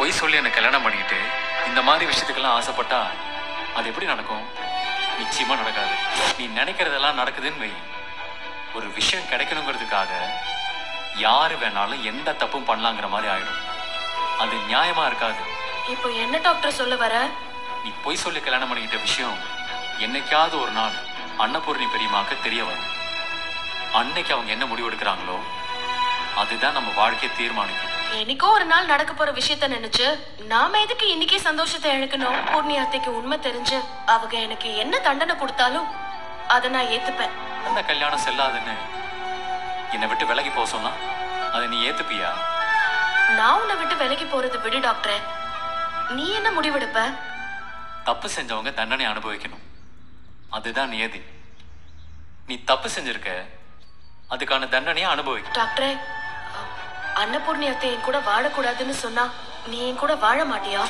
பொய் சொல்லி என்ன கல்யாணம் பண்ணிட்டு இந்த மாதிரி விஷயத்துக்கெல்லாம் ஆசைப்பட்டா அது எப்படி நடக்கும்? நிச்சயமா நடக்காது. நீ நினைக்கிறதெல்லாம் நடக்குதுன்னு வை. ஒரு விஷயம் கிடைக்கணுங்கிறதுக்காக யாரு வேணாலும் எந்த தப்பும் பண்ணலாங்கிற மாதிரி ஆயிடும். அது நியாயமா இருக்காது. இப்போ என்ன டாக்டர் சொல்ல வர? நீ பொய் சொல்லி கல்யாணம் பண்ணிக்கிட்ட விஷயம் என்னைக்காவது ஒரு நாள் அன்னபூர்ணி பெரியமாக்கு தெரிய வரும். அன்னைக்கு அவங்க என்ன முடிவு எடுக்கிறாங்களோ அதுதான் நம்ம வாழ்க்கையை தீர்மானிக்கும். என்னைக்கோ ஒரு நாள் நடக்க போற விஷயத்த நினைச்சு நாம எதுக்கு இன்னைக்கே சந்தோஷத்தை இழக்கணும்? பூர்ணியாத்தைக்கு உண்மை தெரிஞ்சு அவங்க எனக்கு என்ன தண்டனை கொடுத்தாலும் அதை நான் ஏத்துப்பேன். அந்த கல்யாணம் செல்லாதுன்னு என்னை விட்டு விலகி போக சொன்னா அதை நீ ஏத்துப்பியா? நான் உன்னை விட்டு விலகி போறது விடு டாக்டர். நீ என்ன முடிவெடுப்ப? தப்பு செஞ்சவங்க தண்டனை அனுபவிக்கணும், அதுதான் நியதி. நீ தப்பு செஞ்சிருக்க, அதுக்கான தண்டனையை அனுபவிக்க. டாக்டரே, அன்னபூர்ணி அத்தை என் கூட வாழக்கூடாதுன்னு சொன்னா நீ என் கூட வாழ மாட்டியா?